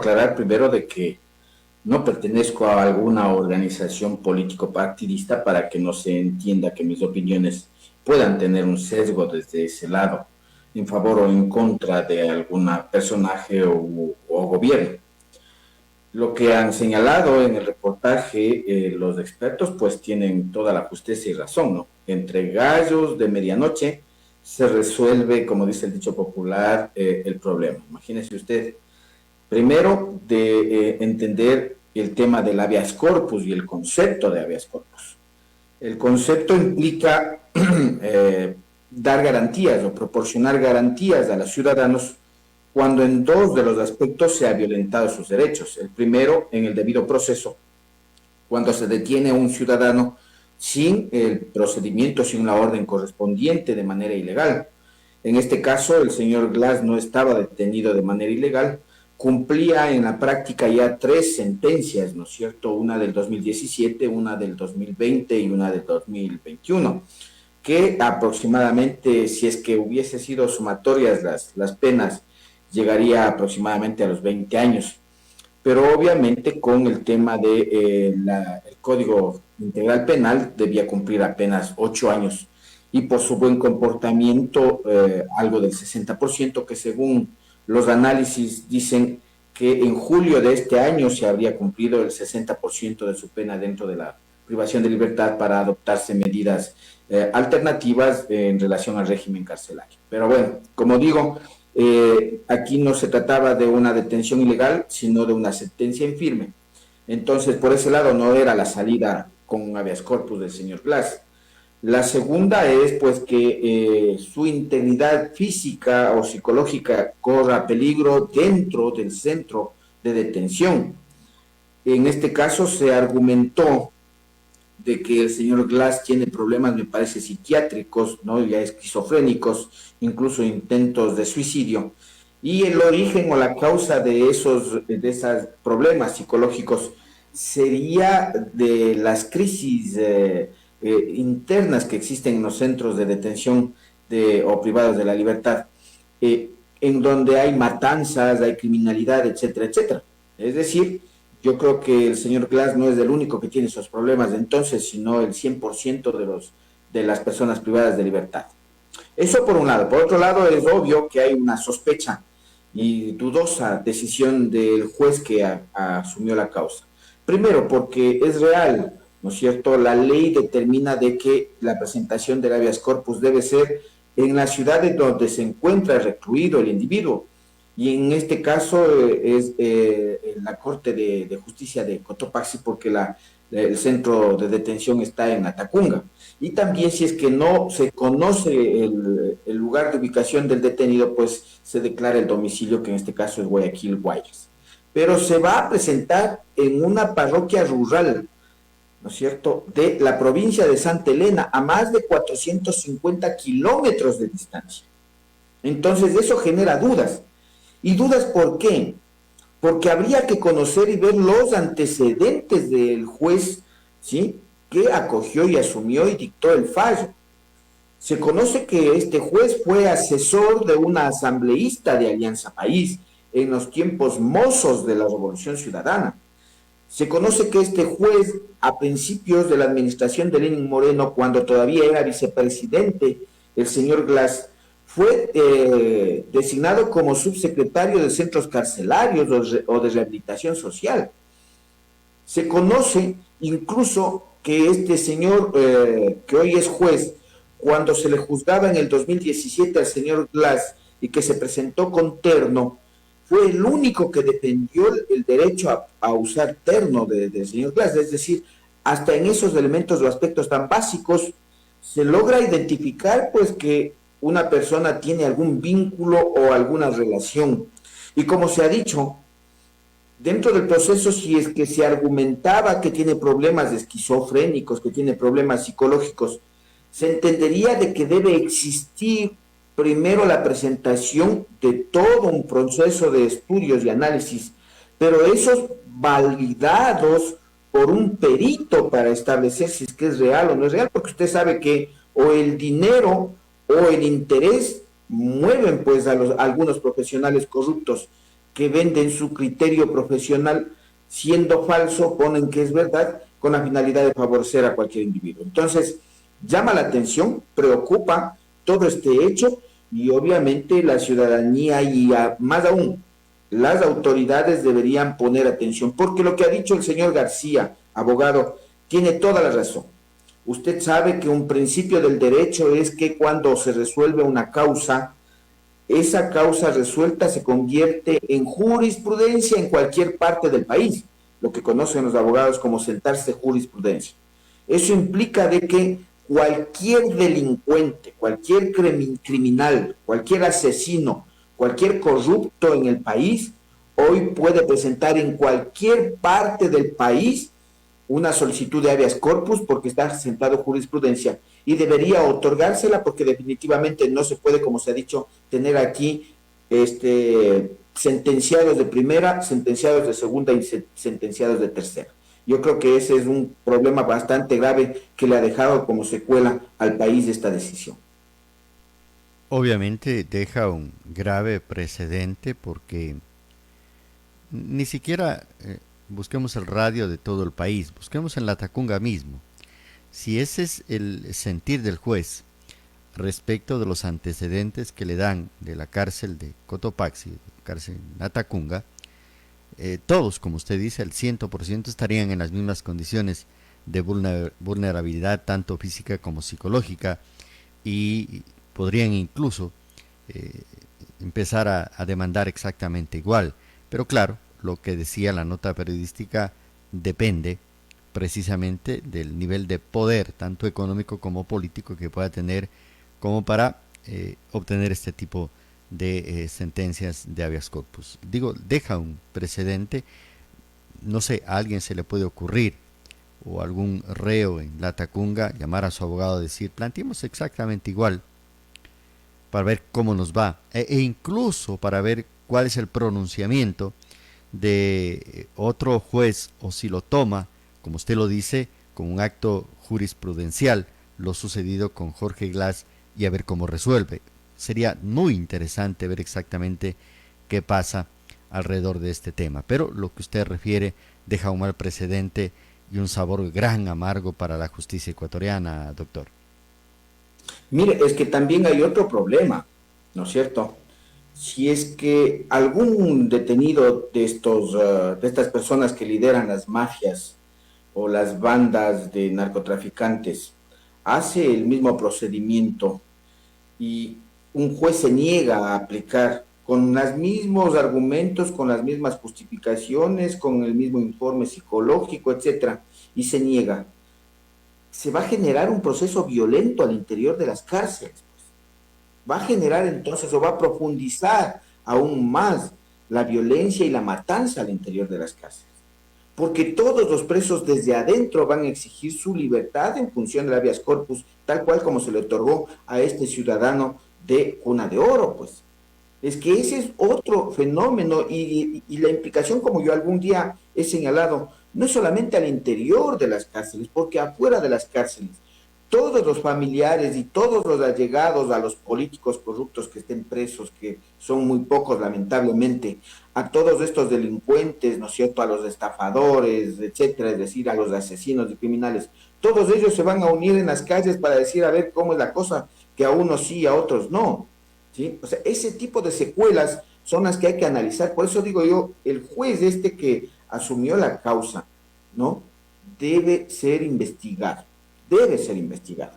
aclarar primero de que no pertenezco a alguna organización político-partidista para que no se entienda que mis opiniones puedan tener un sesgo desde ese lado, en favor o en contra de algún personaje o gobierno. Lo que han señalado en el reportaje los expertos pues tienen toda la justicia y razón, ¿no? Entre gallos de medianoche se resuelve, como dice el dicho popular, el problema. Imagínese usted, primero de entender el tema del habeas corpus y el concepto de habeas corpus. El concepto implica dar garantías o proporcionar garantías a los ciudadanos cuando en dos de los aspectos se ha violentado sus derechos. El primero, en el debido proceso, cuando se detiene a un ciudadano sin el procedimiento, sin la orden correspondiente de manera ilegal. En este caso, el señor Glass no estaba detenido de manera ilegal, cumplía en la práctica ya 3 sentencias, ¿no es cierto? Una del 2017, una del 2020 y una del 2021, que aproximadamente, si es que hubiese sido sumatorias las penas, llegaría aproximadamente a los 20 años. Pero obviamente con el tema de el Código Integral Penal debía cumplir apenas 8 años y por su buen comportamiento algo del 60%, que según los análisis dicen que en julio de este año se habría cumplido el 60% de su pena dentro de la privación de libertad para adoptarse medidas alternativas en relación al régimen carcelario. Pero bueno, como digo, aquí no se trataba de una detención ilegal, sino de una sentencia en firme. Entonces, por ese lado no era la salida con un habeas corpus del señor Glass. La segunda es pues que su integridad física o psicológica corra peligro dentro del centro de detención. En este caso se argumentó de que el señor Glass tiene problemas, me parece, psiquiátricos, ¿no? Ya esquizofrénicos, incluso intentos de suicidio. Y el origen o la causa de esos problemas psicológicos sería de las crisis internas que existen en los centros de detención o privados de la libertad, en donde hay matanzas, hay criminalidad, etcétera, etcétera. Es decir, yo creo que el señor Glass no es el único que tiene esos problemas de entonces, sino el 100% de las personas privadas de libertad. Eso por un lado. Por otro lado, es obvio que hay una sospecha y dudosa decisión del juez que asumió la causa. Primero, porque es real, ¿no es cierto? La ley determina de que la presentación del habeas corpus debe ser en las ciudades donde se encuentra recluido el individuo. Y en este caso es la Corte de Justicia de Cotopaxi, porque el centro de detención está en Atacunga. Y también si es que no se conoce el lugar de ubicación del detenido, pues se declara el domicilio, que en este caso es Guayaquil, Guayas. Pero se va a presentar en una parroquia rural, ¿no es cierto?, de la provincia de Santa Elena, a más de 450 kilómetros de distancia. Entonces eso genera dudas. ¿Y dudas por qué? Porque habría que conocer y ver los antecedentes del juez, ¿sí?, que acogió y asumió y dictó el fallo. Se conoce que este juez fue asesor de una asambleísta de Alianza País en los tiempos mozos de la Revolución Ciudadana. Se conoce que este juez, a principios de la administración de Lenín Moreno, cuando todavía era vicepresidente, el señor Glass, fue designado como subsecretario de centros carcelarios o de rehabilitación social. Se conoce incluso que este señor, que hoy es juez, cuando se le juzgaba en el 2017 al señor Glass y que se presentó con terno, fue el único que defendió el derecho a usar terno del señor Glass. Es decir, hasta en esos elementos o aspectos tan básicos se logra identificar pues que una persona tiene algún vínculo o alguna relación. Y como se ha dicho, dentro del proceso, si es que se argumentaba que tiene problemas esquizofrénicos, que tiene problemas psicológicos, se entendería de que debe existir primero la presentación de todo un proceso de estudios y análisis, pero esos validados por un perito para establecer si es que es real o no es real, porque usted sabe que o el dinero o el interés mueven pues a algunos profesionales corruptos, que venden su criterio profesional, siendo falso, ponen que es verdad, con la finalidad de favorecer a cualquier individuo. Entonces, llama la atención, preocupa todo este hecho y obviamente la ciudadanía y más aún las autoridades deberían poner atención, porque lo que ha dicho el señor García, abogado, tiene toda la razón. Usted sabe que un principio del derecho es que cuando se resuelve una causa, esa causa resuelta se convierte en jurisprudencia en cualquier parte del país, lo que conocen los abogados como sentarse jurisprudencia. Eso implica de que cualquier delincuente, cualquier criminal, cualquier asesino, cualquier corrupto en el país, hoy puede presentar en cualquier parte del país una solicitud de habeas corpus porque está sentado jurisprudencia y debería otorgársela porque definitivamente no se puede, como se ha dicho, tener aquí sentenciados de primera, sentenciados de segunda y sentenciados de tercera. Yo creo que ese es un problema bastante grave que le ha dejado como secuela al país esta decisión. Obviamente deja un grave precedente porque ni siquiera busquemos el radio de todo el país, busquemos en Latacunga mismo. Si ese es el sentir del juez respecto de los antecedentes que le dan de la cárcel de Cotopaxi, cárcel Latacunga, todos, como usted dice, el 100% estarían en las mismas condiciones de vulnerabilidad, tanto física como psicológica, y podrían incluso eh, empezar a demandar exactamente igual. Pero claro, lo que decía la nota periodística depende precisamente del nivel de poder, tanto económico como político, que pueda tener como para obtener este tipo de sentencias de habeas corpus. Digo, deja un precedente, no sé, a alguien se le puede ocurrir, o algún reo en Latacunga, llamar a su abogado y decir, planteemos exactamente igual, para ver cómo nos va, e incluso para ver cuál es el pronunciamiento de otro juez, o si lo toma, como usted lo dice, como un acto jurisprudencial, lo sucedido con Jorge Glass, y a ver cómo resuelve. Sería muy interesante ver exactamente qué pasa alrededor de este tema. Pero lo que usted refiere deja un mal precedente y un sabor gran amargo para la justicia ecuatoriana, doctor. Mire, es que también hay otro problema, ¿no es cierto? Si es que algún detenido de de estas personas que lideran las mafias o las bandas de narcotraficantes hace el mismo procedimiento y un juez se niega a aplicar con los mismos argumentos, con las mismas justificaciones, con el mismo informe psicológico, etcétera, y se niega, se va a generar un proceso violento al interior de las cárceles. Va a generar entonces o va a profundizar aún más la violencia y la matanza al interior de las cárceles. Porque todos los presos desde adentro van a exigir su libertad en función del habeas corpus, tal cual como se le otorgó a este ciudadano de cuna de oro, pues. Es que ese es otro fenómeno y la implicación, como yo algún día he señalado, no es solamente al interior de las cárceles, porque afuera de las cárceles, todos los familiares y todos los allegados a los políticos corruptos que estén presos, que son muy pocos lamentablemente, a todos estos delincuentes, ¿no es cierto?, a los estafadores, etcétera, es decir, a los asesinos y criminales, todos ellos se van a unir en las calles para decir a ver cómo es la cosa, que a unos sí, a otros no. ¿Sí? O sea, ese tipo de secuelas son las que hay que analizar. Por eso digo yo, el juez que asumió la causa, ¿no? Debe ser investigado, debe ser investigado.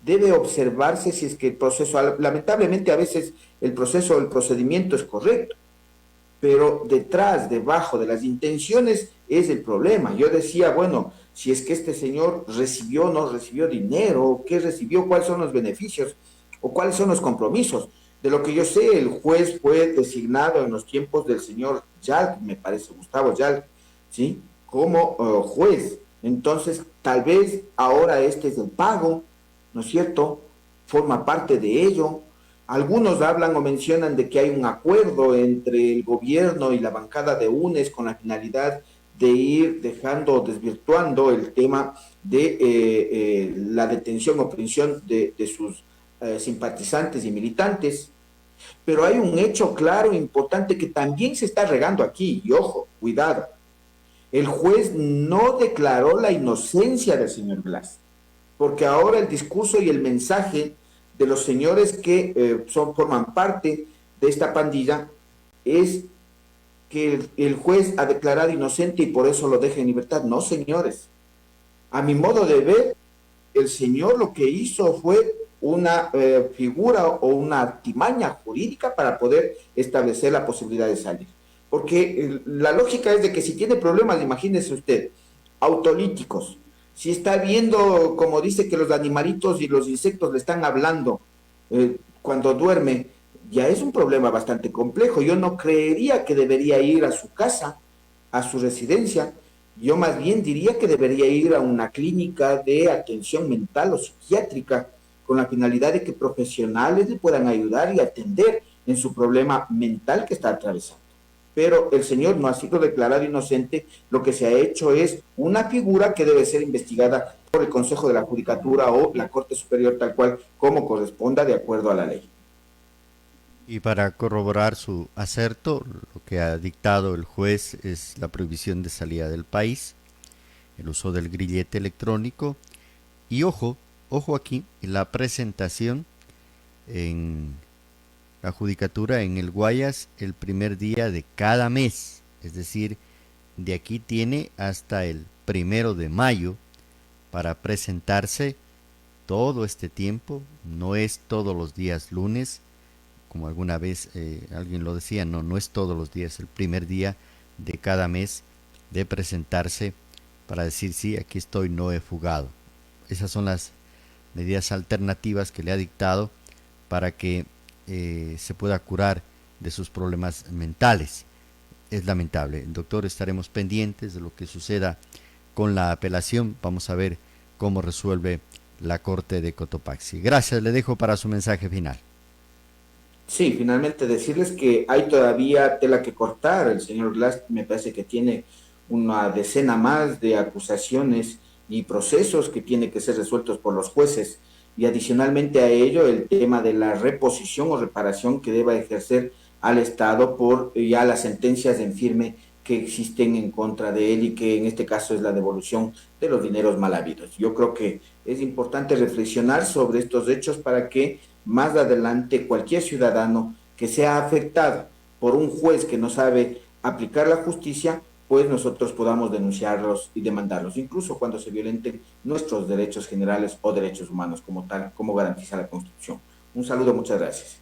Debe observarse si es que el proceso, lamentablemente a veces el proceso, el procedimiento es correcto, pero detrás, debajo de las intenciones es el problema. Yo decía, bueno, si es que este señor recibió o no recibió dinero, qué recibió, cuáles son los beneficios o cuáles son los compromisos. De lo que yo sé, el juez fue designado en los tiempos del señor Yalc, me parece, Gustavo Yalc, ¿sí? Como juez. Entonces, tal vez ahora este es el pago, ¿no es cierto? Forma parte de ello. Algunos hablan o mencionan de que hay un acuerdo entre el gobierno y la bancada de UNES con la finalidad de ir dejando, desvirtuando el tema de la detención o prisión de sus simpatizantes y militantes. Pero hay un hecho claro, importante, que también se está regando aquí, y ojo, cuidado. El juez no declaró la inocencia del señor Glass, porque ahora el discurso y el mensaje de los señores que forman parte de esta pandilla es que el juez ha declarado inocente y por eso lo deja en libertad. No, señores. A mi modo de ver, el señor lo que hizo fue una figura o una artimaña jurídica para poder establecer la posibilidad de salir. Porque la lógica es de que si tiene problemas, imagínese usted, autolíticos, si está viendo, como dice, que los animalitos y los insectos le están hablando cuando duerme, ya es un problema bastante complejo. Yo no creería que debería ir a su casa, a su residencia. Yo más bien diría que debería ir a una clínica de atención mental o psiquiátrica con la finalidad de que profesionales le puedan ayudar y atender en su problema mental que está atravesando. Pero el señor no ha sido declarado inocente, lo que se ha hecho es una figura que debe ser investigada por el Consejo de la Judicatura o la Corte Superior tal cual como corresponda de acuerdo a la ley. Y para corroborar su acerto, lo que ha dictado el juez es la prohibición de salida del país, el uso del grillete electrónico y ojo aquí, la presentación en la judicatura en el Guayas el primer día de cada mes, es decir, de aquí tiene hasta el 1 de mayo para presentarse todo este tiempo, no es todos los días lunes, como alguna vez alguien lo decía, no, no es todos los días, el primer día de cada mes de presentarse para decir sí, aquí estoy, no he fugado. Esas son las medidas alternativas que le ha dictado para que se pueda curar de sus problemas mentales. Es lamentable. Doctor, estaremos pendientes de lo que suceda con la apelación. Vamos a ver cómo resuelve la Corte de Cotopaxi. Gracias, le dejo para su mensaje final. Sí, finalmente decirles que hay todavía tela que cortar. El señor Glass me parece que tiene una decena más de acusaciones y procesos que tienen que ser resueltos por los jueces. Y adicionalmente a ello, el tema de la reposición o reparación que deba ejercer al Estado por ya las sentencias en firme que existen en contra de él y que en este caso es la devolución de los dineros mal habidos. Yo creo que es importante reflexionar sobre estos hechos para que más adelante cualquier ciudadano que sea afectado por un juez que no sabe aplicar la justicia, pues nosotros podamos denunciarlos y demandarlos, incluso cuando se violenten nuestros derechos generales o derechos humanos como tal, como garantiza la Constitución. Un saludo, muchas gracias.